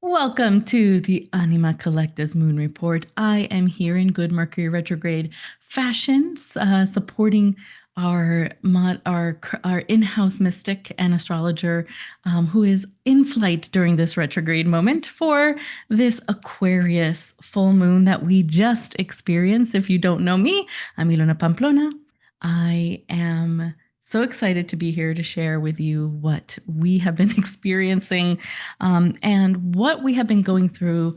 Welcome to the Anima Collective's Moon Report. I am here in good Mercury retrograde fashion, supporting our in-house mystic and astrologer, who is in flight during this retrograde moment for this Aquarius full moon that we just experienced. If you don't know me, I'm Ilona Pamplona. I am so excited to be here to share with you what we have been experiencing, and what we have been going through.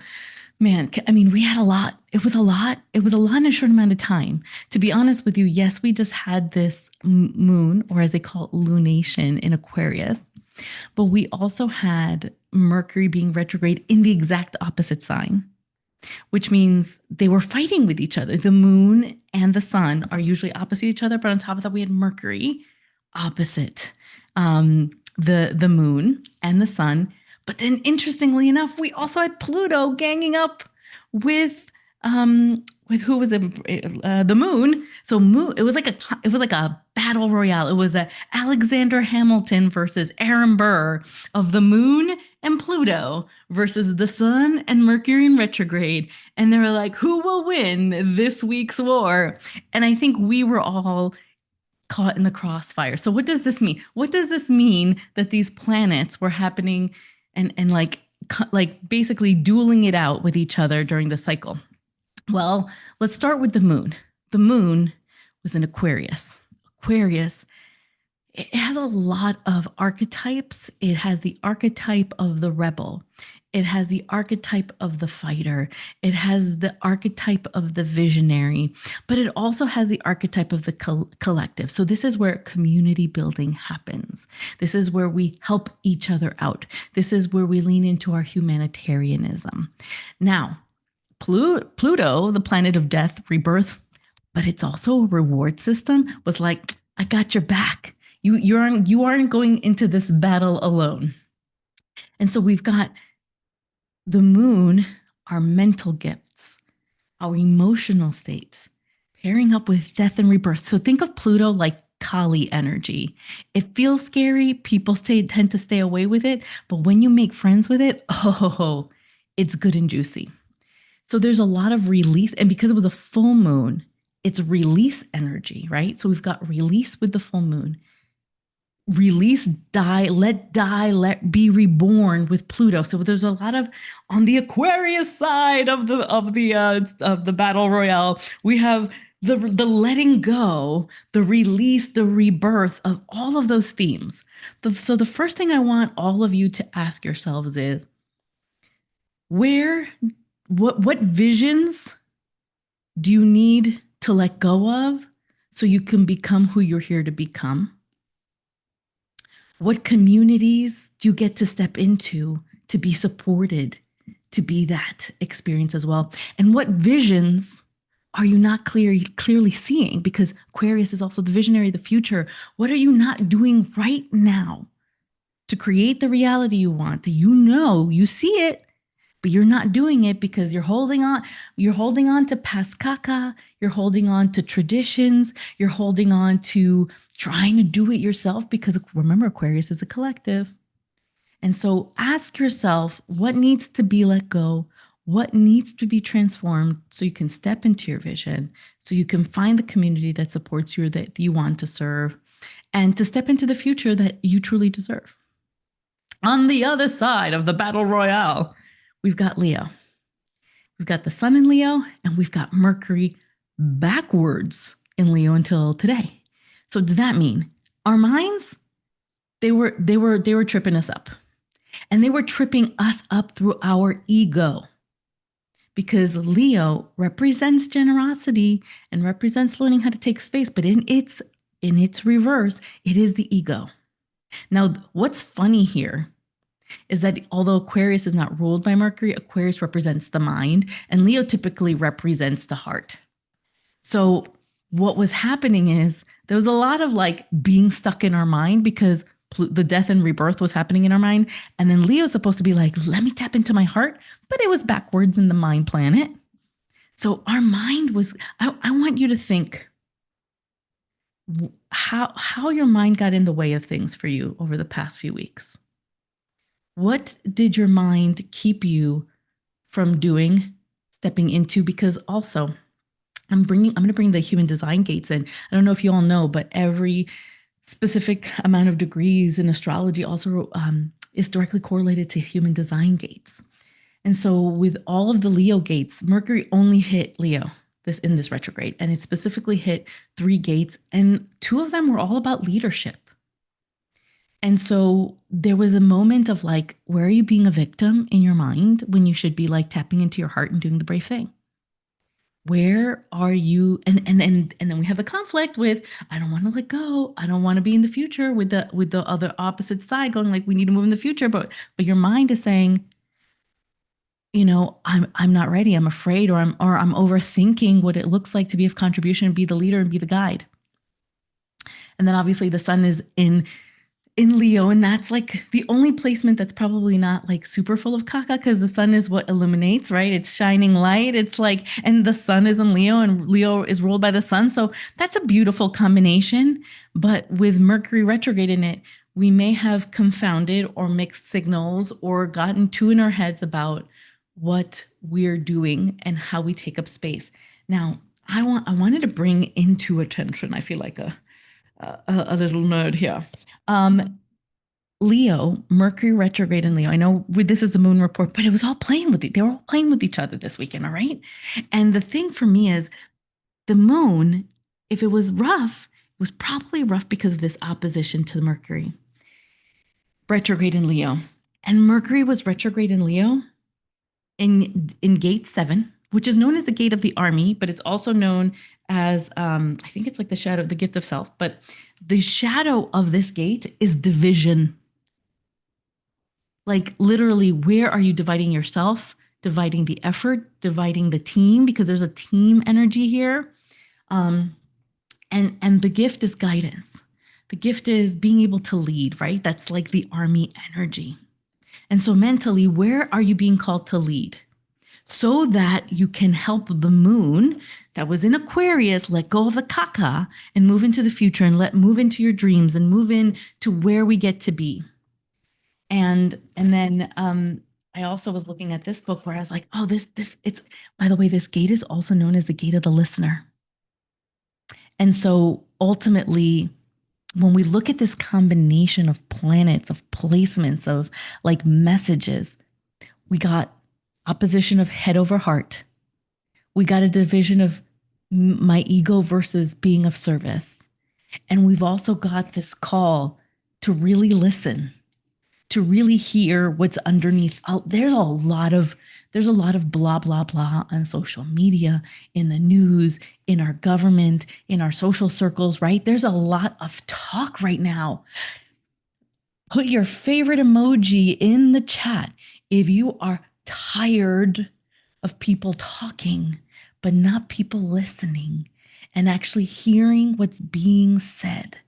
Man, I mean, we had a lot. It was a lot. It was a lot in a short amount of time. To be honest with you, yes, we just had this moon, or as they call it, lunation in Aquarius, but we also had Mercury being retrograde in the exact opposite sign, which means they were fighting with each other. The moon and the sun are usually opposite each other, but on top of that, we had Mercury opposite the moon and the sun. But then, interestingly enough, we also had Pluto ganging up with who was it? The moon. So moon. It was like a battle royale. It was a Alexander Hamilton versus Aaron Burr of the moon and Pluto versus the sun and Mercury in retrograde. And they were like, who will win this week's war? And I think we were all caught in the crossfire. So what does this mean? What does this mean that these planets were happening and like basically dueling it out with each other during the cycle? Well, let's start with the moon. The moon was in Aquarius. Aquarius, it has a lot of archetypes. It has the archetype of the rebel. It has the archetype of the fighter. It has the archetype of the visionary, but it also has the archetype of the collective. So this is where community building happens. This is where we help each other out. This is where we lean into our humanitarianism. Now, Pluto, the planet of death, rebirth, but it's also a reward system, was like, I got your back. You aren't going into this battle alone. And so we've got the moon, our mental gifts, our emotional states, pairing up with death and rebirth. So think of Pluto like Kali energy. It feels scary. People tend to stay away with it. But when you make friends with it, oh, it's good and juicy. So there's a lot of release. And because it was a full moon, it's release energy, right? So we've got release with the full moon. Release, die, let be reborn with Pluto. So there's a lot of, on the Aquarius side of the battle royale, we have the letting go, the release, the rebirth of all of those themes. So the first thing I want all of you to ask yourselves is, what visions do you need to let go of so you can become who you're here to become? What communities do you get to step into to be supported, to be that experience as well? And what visions are you not clearly seeing? Because Aquarius is also the visionary of the future. What are you not doing right now to create the reality you want, that you see it, but you're not doing it because you're holding on to past caca, you're holding on to traditions, you're holding on to trying to do it yourself, because remember, Aquarius is a collective. And so ask yourself, what needs to be let go? What needs to be transformed so you can step into your vision, so you can find the community that supports you, that you want to serve, and to step into the future that you truly deserve. On the other side of the battle royale, we've got Leo. We've got the sun in Leo, and we've got Mercury backwards in Leo until today. So does that mean our minds, they were tripping us up, and they were tripping us up through our ego, because Leo represents generosity and represents learning how to take space, but in its reverse, it is the ego. Now, what's funny here is that although Aquarius is not ruled by Mercury, Aquarius represents the mind, and Leo typically represents the heart. So what was happening is there was a lot of like being stuck in our mind, because the death and rebirth was happening in our mind. And then Leo's supposed to be like, let me tap into my heart, but it was backwards in the mind planet. So our mind was, I want you to think how your mind got in the way of things for you over the past few weeks. What did your mind keep you from doing, stepping into? Because also, I'm going to bring the human design gates in. I don't know if you all know, but every specific amount of degrees in astrology also is directly correlated to human design gates. And so with all of the Leo gates, Mercury only hit Leo in this retrograde, and it specifically hit 3 gates, and 2 of them were all about leadership. And so there was a moment of like, where are you being a victim in your mind when you should be like tapping into your heart and doing the brave thing? Where are you? And then we have the conflict with, I don't want to let go. I don't want to be in the future with the other opposite side going like, we need to move in the future, but your mind is saying, I'm not ready. I'm afraid, or I'm overthinking what it looks like to be of contribution and be the leader and be the guide. And then obviously the sun is in Leo, and that's like the only placement that's probably not like super full of caca, because the sun is what illuminates, right? It's shining light. It's like, and the sun is in Leo, and Leo is ruled by the sun. So that's a beautiful combination. But with Mercury retrograde in it, we may have confounded or mixed signals or gotten too in our heads about what we're doing and how we take up space. Now, I wanted to bring into attention, I feel like a little nerd here. Leo, Mercury retrograde in Leo. I know this is the moon report, but it was all playing with it. They were all playing with each other this weekend, all right? And the thing for me is the moon, if it was rough, it was probably rough because of this opposition to Mercury retrograde in Leo. And Mercury was retrograde in Leo in gate 7, which is known as the gate of the army, but it's also known as I think it's like the shadow, the gift of self. But the shadow of this gate is division. Like literally, where are you dividing yourself, dividing the effort, dividing the team? Because there's a team energy here. And the gift is guidance. The gift is being able to lead, right? That's like the army energy. And so mentally, where are you being called to lead? So that you can help the moon that was in Aquarius let go of the caca and move into the future and move into your dreams and move into where we get to be. And then I also was looking at this book where I was like, oh, it's, by the way, this gate is also known as the gate of the listener. And so ultimately, when we look at this combination of planets, of placements, of like messages, we got opposition of head over heart. We got a division of my ego versus being of service. And we've also got this call to really listen, to really hear what's underneath. There's a lot of blah, blah, blah on social media, in the news, in our government, in our social circles, right? There's a lot of talk right now. Put your favorite emoji in the chat if you are tired of people talking, but not people listening and actually hearing what's being said.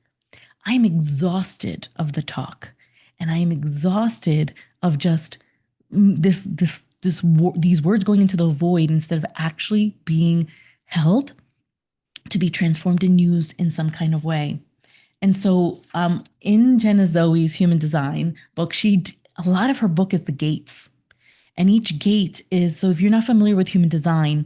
I'm exhausted of the talk, and I am exhausted of just these words going into the void instead of actually being held to be transformed and used in some kind of way. And so in Jenna Zoe's Human Design book, a lot of her book is the gates. And each gate is, so if you're not familiar with human design,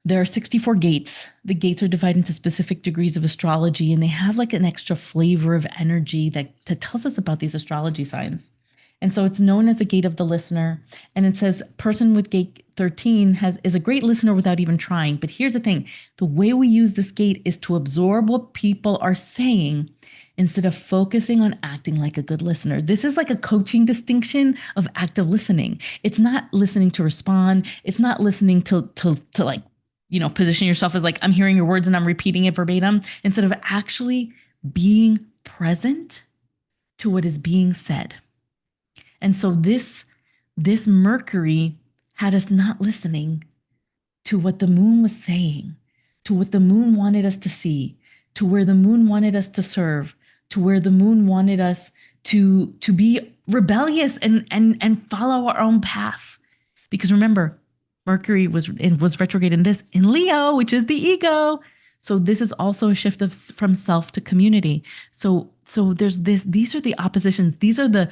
there are 64 gates. The gates are divided into specific degrees of astrology, and they have like an extra flavor of energy that tells us about these astrology signs. And so it's known as the gate of the listener. And it says person with gate 13 is a great listener without even trying. But here's the thing. The way we use this gate is to absorb what people are saying instead of focusing on acting like a good listener. This is like a coaching distinction of active listening. It's not listening to respond. It's not listening to like, position yourself as like, I'm hearing your words and I'm repeating it verbatim, instead of actually being present to what is being said. And so this Mercury had us not listening to what the moon was saying, to what the moon wanted us to see, to where the moon wanted us to serve, to where the moon wanted us to be rebellious and follow our own path. Because remember, Mercury was retrograde in Leo, which is the ego. So this is also a shift from self to community. So there's this. These are the oppositions. These are the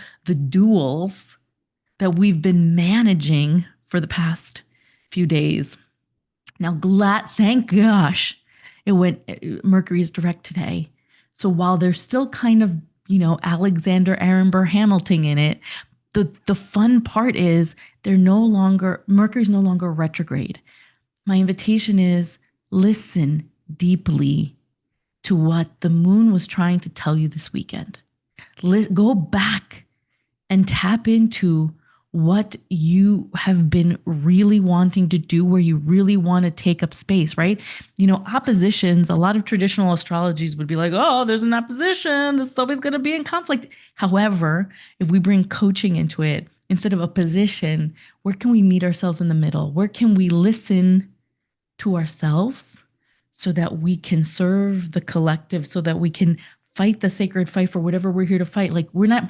duels that we've been managing for the past few days. Now, thank gosh, Mercury is direct today. So while there's still kind of, Alexander Aaron Burr Hamilton in it, the fun part is Mercury's no longer retrograde. My invitation is listen deeply to what the moon was trying to tell you this weekend. Go back and tap into what you have been really wanting to do, where you really want to take up space, right? Oppositions, a lot of traditional astrologies would be like, oh, there's an opposition. This is always going to be in conflict. However, if we bring coaching into it, instead of a position, where can we meet ourselves in the middle? Where can we listen to ourselves so that we can serve the collective, so that we can fight the sacred fight for whatever we're here to fight. Like we're not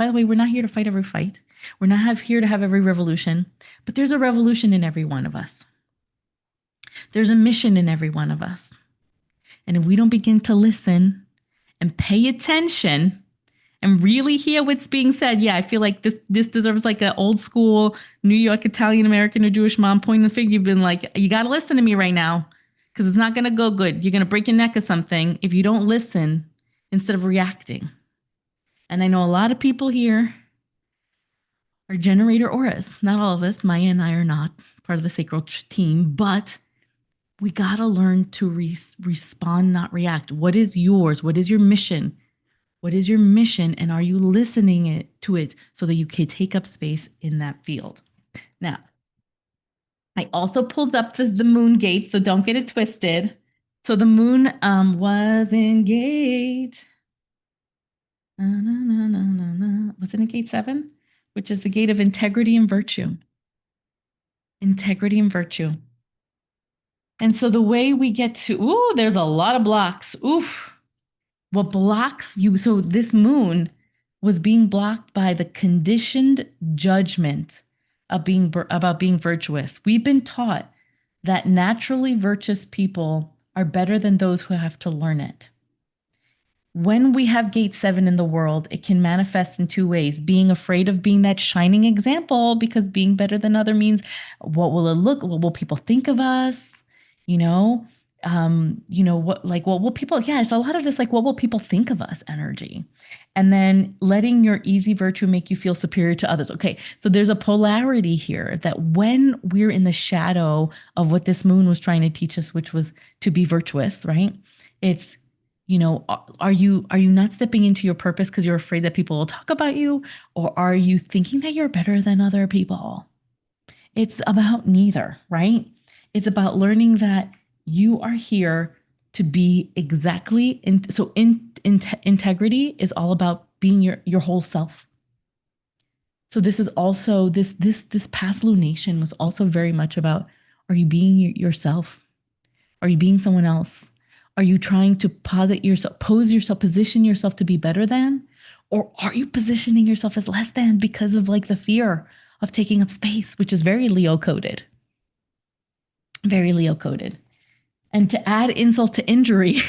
here to fight every fight. We're not here to have every revolution, but there's a revolution in every one of us. There's a mission in every one of us. And if we don't begin to listen and pay attention and really hear what's being said, I feel like this deserves like an old school New York Italian American or Jewish mom pointing the finger. You've been like, you got to listen to me right now, because it's not going to go good. You're going to break your neck or something if you don't listen instead of reacting. And I know a lot of people here are generator auras. Not all of us. Maya and I are not part of the sacral team, but we got to learn to respond, not react. What is yours? What is your mission? What is your mission? And are you listening to it so that you can take up space in that field? Now, I also pulled up the moon gate, so don't get it twisted. So the moon was in gate. Was it in gate 7? Which is the gate of integrity and virtue. Integrity and virtue. And so the way we get to, there's a lot of blocks. Oof. What blocks you? So this moon was being blocked by the conditioned judgment about being virtuous. We've been taught that naturally virtuous people are better than those who have to learn it. When we have gate 7 in the world, it can manifest in 2 ways. Being afraid of being that shining example, because being better than other means, what will it look? What will people think of us? What will people, it's a lot of this, like, what will people think of us energy. And then letting your easy virtue make you feel superior to others. Okay, so there's a polarity here that when we're in the shadow of what this moon was trying to teach us, which was to be virtuous, right? It's, are you not stepping into your purpose because you're afraid that people will talk about you? Or are you thinking that you're better than other people? It's about neither, right? It's about learning that you are here to be exactly integrity is all about being your whole self. So this is also this past lunation was also very much about, are you being yourself? Are you being someone else? Are you trying to position yourself to be better than? Or are you positioning yourself as less than because of like the fear of taking up space, which is very Leo coded. Very Leo coded. And to add insult to injury,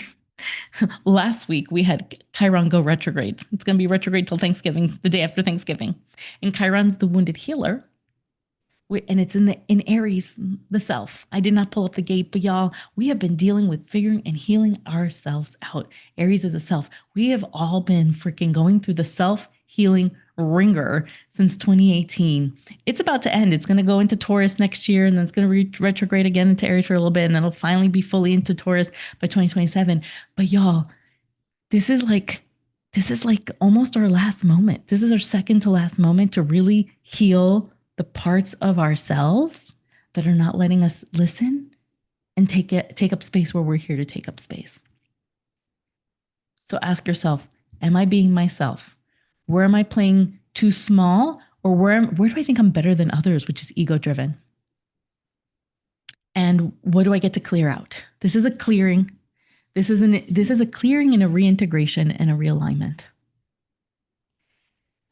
last week we had Chiron go retrograde. It's going to be retrograde till Thanksgiving, the day after Thanksgiving. And Chiron's the wounded healer. And it's in Aries, the self. I did not pull up the gate, but y'all, we have been dealing with figuring and healing ourselves out. Aries is a self. We have all been freaking going through the self-healing ringer since 2018. It's about to end. It's going to go into Taurus next year, and then it's going to retrograde again into Aries for a little bit, and then it'll finally be fully into Taurus by 2027. But y'all, this is like almost our last moment. This is our second to last moment to really heal the parts of ourselves that are not letting us listen and take up space where we're here to take up space. So ask yourself, am I being myself? Where am I playing too small? Or where do I think I'm better than others, which is ego driven? And what do I get to clear out? This is a clearing. This is a clearing and a reintegration and a realignment.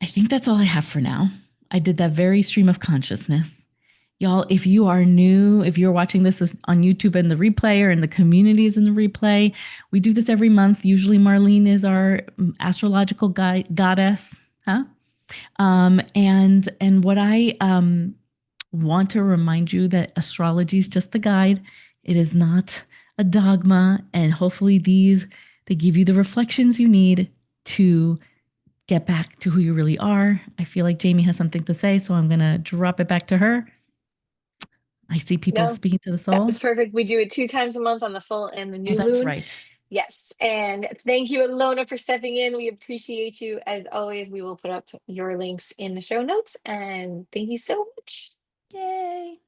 I think that's all I have for now. I did that very stream of consciousness. Y'all, if you are new, if you're watching this on YouTube and the replay or in the communities in the replay, we do this every month. Usually Marlene is our astrological goddess. And what I want to remind you that astrology is just the guide. It is not a dogma, and hopefully these they give you the reflections you need to get back to who you really are. I feel like Jamie has something to say, so I'm going to drop it back to her. I see people No, speaking to the that soul. was perfect. We do it 2 times a month on the full and the Oh, new that's moon. right. Yes. And thank you, Ilona, for stepping in. We appreciate you. As always, we will put up your links in the show notes. And thank you so much. Yay.